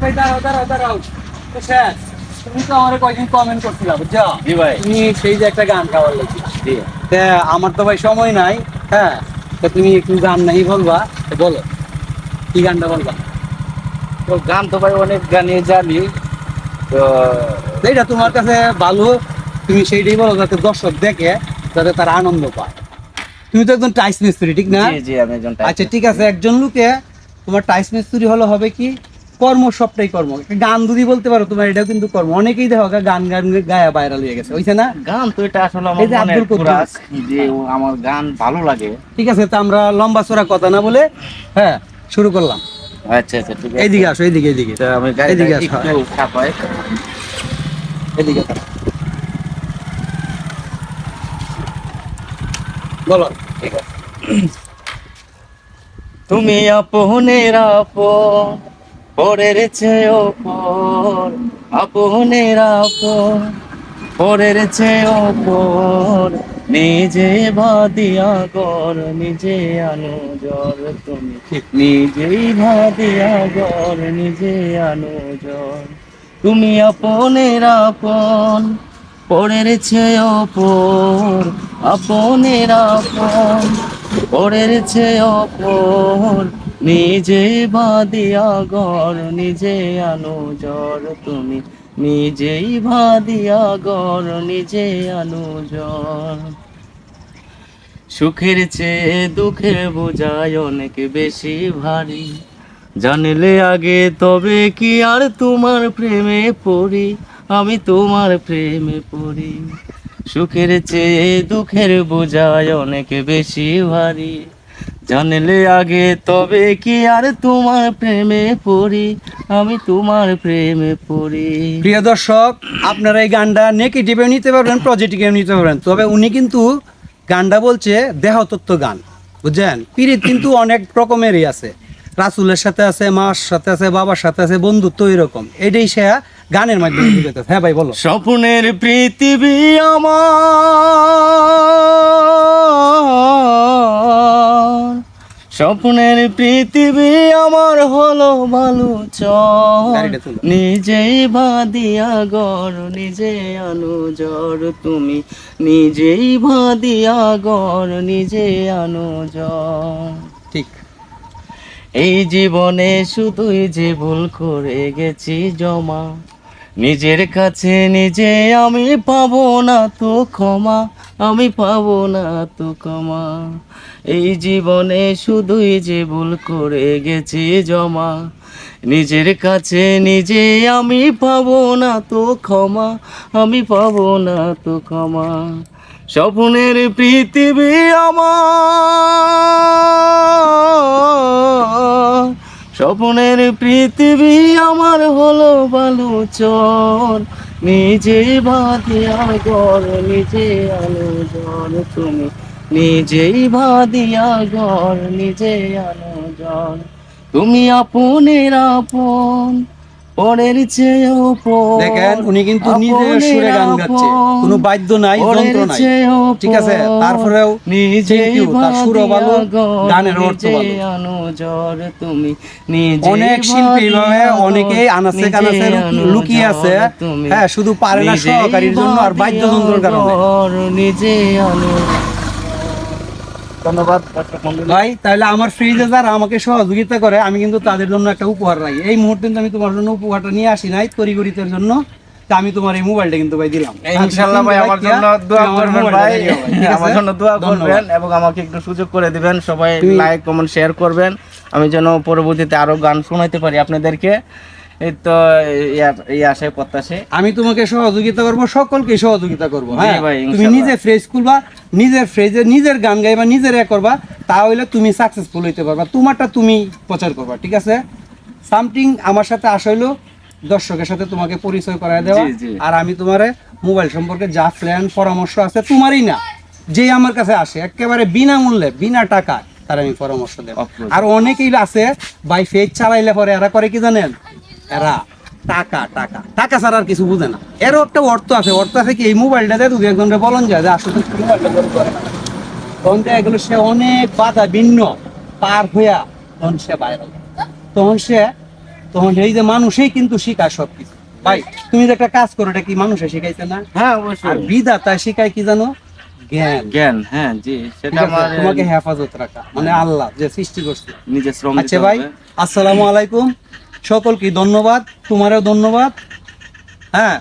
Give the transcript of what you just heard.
ভাই দাঁড়াও দাঁড়াও দাঁড়াও তো স্যার তুমি তো আমার কয়েকদিন কমেন্ট করছিলা বুঝছো জি ভাই। তুমি সেই যে একটা গান গাওয়ার লাগছি জি। তা আমার তো ভাই সময় নাই। হ্যাঁ, তা তুমি একটু গান নাই বলবা, তো বলো কি গানটা বলবা। তো গান তো ভাই অনেক গানই জানি। তো যেটা তোমার কাছে ভালো তুমি সেইটাই বলো, যাতে দর্শক দেখে, যাতে তারা আনন্দ পায়। তুমি তো একজন টাইস মিস্ত্রি ঠিক না? জি জি আমি একজন আচ্ছা ঠিক আছে, একজন লোকে তোমার টাইস মিস্ত্রি হলে হবে কি কর্ম, সবটাই কর্ম। একটা গান যদি বলতে পারো তোমার, এটাও কিন্তু কর্ম। অনেকেই দেখো গান গান গায়া ভাইরাল হয়ে গেছে, হইছে না? গান তো এটা আসলে আমার এই যে মনের আব্দুল কদ্দুস। কুরাস, যে আমার গান ভালো লাগে। ঠিক আছে, তা আমরা লম্বা চড়া কথা না বলে হ্যাঁ শুরু করলাম। আচ্ছা আচ্ছা ঠিক আছে। এইদিকে আসো, এইদিকে এইদিকে তো আমি গাড়িটা এইদিকে আসো, একটু চাপাই। এদিকে আসো। বলো। ঠিক আছে। তুমি আপনের আপন, পরের চেয়ে ওপর, আপনের আপন, পরের চেয়ে ওপর, নিজে ভাদিয়া গর, নিজে আনো জ্বর তুমি, নিজেই ভাদিয়া গর, নিজে আনো জ্বর। তুমি আপনের আপন, পরের চেয়ে ওপর, আপনের আপন, পরের চেয়ে অপর, নিজে বাদিয়া ঘর, নিজে আনো জ্বর তুমি, নিজেই ভাদিয়া ঘর, নিজে আনো জ্বর। সুখের চেয়ে দুঃখের বোঝায় অনেক বেশি ভারী, জানলে আগে তবে কি আর তোমার প্রেমে পড়ি, আমি তোমার প্রেমে পড়ি। সুখের চেয়ে দুঃখের বোঝায় অনেক বেশি ভারী, জানলে আগে তবে কি আর তোমার প্রেমে পড়ি, আমি তোমার প্রেমে পড়ি। প্রিয় দর্শক, আপনারা এই গানটা নেগেটিভেও নিতে পারবেন, পজিটিভেও নিতে পারবেন। তবে উনি কিন্তু গানটা বলছে দেহতত্ত্ব গান, বুঝছেন? পীড়িত কিন্তু অনেক রকমেরই আছে, রাসুলের সাথে আছে, মার সাথে আছে, বাবার সাথে আছে, বন্ধুত্ব এরকম। এটাই সে গানের মাধ্যমে বুঝাতে। হ্যাঁ ভাই বলো। স্বপ্নের পৃথিবী আমার, স্বপ্নের পৃথিবী আমার হলো ভালো চর, গাড়িটা তুলো। নিজেই ভাদিয়া গর, নিজে আনো জ্বর তুমি, নিজেই ভাদিয়া গর, নিজে আনো জ্বর। ঠিক। এই জীবনে শুধুই যে ভুল করে গেছি জমা, নিজের কাছে নিজে আমি পাবো না তো ক্ষমা, আমি পাবো না তো ক্ষমা। এই জীবনে শুধুই যে ভুল করে গেছি জমা, নিজের কাছে নিজে আমি পাবো না তো ক্ষমা, আমি পাবো না তো ক্ষমা। স্বপ্নের পৃথিবী আমার, স্বপ্নের পৃথিবী আমার হলো ভালো চর, নিজে বাঁধিয়া ঘর, নিজে আলো জ্বর তুমি, নিজেই বাঁধিয়া ঘর, নিজে আলো জ্বর। তুমি আপনের আপন, পরের চেয়ে ওপর, দেখেন উনি কিন্তু নিজে আপনের সুরে গান গাচ্ছে, আপন, কোনো বাদ্য নাই, পরের যন্ত্র নাই। চেয়ে ঠিক আছে, ওপর, তারপরেও নিজে থ্যাংক ইউ, তার সুরও ভালো, গানের অর্থ নিজে ভালো। আনো জ্বর তুমি, নিজে অনেক শিল্পী এইভাবে অনেকেই আনাচে কানাচে লুকিয়ে আছে, হ্যাঁ, শুধু পারে না সহকারীর জন্য আর বাদ্যযন্ত্রের কারণে। নিজে আনো। ধন্যবাদ দর্শক মণ্ডলী। ভাই তাহলে আমার ফ্রিজে যারা আমাকে সহযোগিতা করে, আমি কিন্তু তাদের জন্য একটা উপহার রাখি। এই মুহূর্তে কিন্তু আমি তোমার জন্য উপহারটা নিয়ে আসি নাই তরিগরিতের জন্য, তা আমি তোমার এই মোবাইলটা কিন্তু ভাই দিলাম। ইনশাআল্লাহ ভাই আমার জন্য দোয়া করবেন ভাই, আমার জন্য দোয়া করবেন ধন্যবাদ। এবং আমাকে একটু সুযোগ করে দিবেন। সবাই তুমি- লাইক কমেন্ট শেয়ার করবেন, আমি যেন পরবর্তীতে আরো গান শোনাইতে পারি আপনাদেরকে। এই তো এই আশায় প্রত্যাশে আমি তোমাকে সহযোগিতা করবো, সকলকে সহযোগিতা করবো। জি হ্যাঁ, ভাই, তুমি ইনশাআল্লাহ। নিজে ফ্রেজ খুলবা, নিজের ফ্রেজে নিজের গান গাইবা, নিজের করবা, তাহলে তুমি সাকসেসফুল হইতে পারবা, তোমারটা তুমি প্রচার করবা। ঠিক আছে, সামথিং আমার সাথে আসলে দর্শকের সাথে তোমাকে পরিচয় করায় দেওয়া। জি, জি। আর আমি তোমার মোবাইল সম্পর্কে যা প্ল্যান পরামর্শ আছে, তোমারই না, যে আমার কাছে আসে একেবারে বিনামূল্যে বিনা টাকা, তার আমি পরামর্শ দেব। Of course. আর অনেকেই আছে বাই ফেজ চালাইলে পরে এরা করে কি জানেন, এরা টাকা টাকা টাকা ছাড়া আর কিছু বুঝে না। এরও একটা অর্থ আছে, অর্থ আছে কি, এই মোবাইলটা দিয়ে যদি একজনকে বলন যায় যে আসলে মোবাইলটা করে না, তখন তো এগুলো সে অনেক বাধা ভিন্ন পার হইয়া তখন সে বাইরে, তখন সে তখন এই যে মানুষই কিন্তু শিখায় সবকিছু। ভাই তুমি যে একটা কাজ করো, এটা কি মানুষে শিখাইছে না? হ্যাঁ আর অবশ্যই। বিধাতা শিখায় কি জানো? জ্ঞান। জ্ঞান, হ্যাঁ জি, ঠিক সেটা আছে? আমার তোমাকে হেফাজত রাখা, মানে আল্লাহ যে সৃষ্টি করছে। নিজের শ্রম আচ্ছা দিতে ভাই, হবে। আসসালামু আলাইকুম, সকলকে ধন্যবাদ, তোমারও ধন্যবাদ। হ্যাঁ,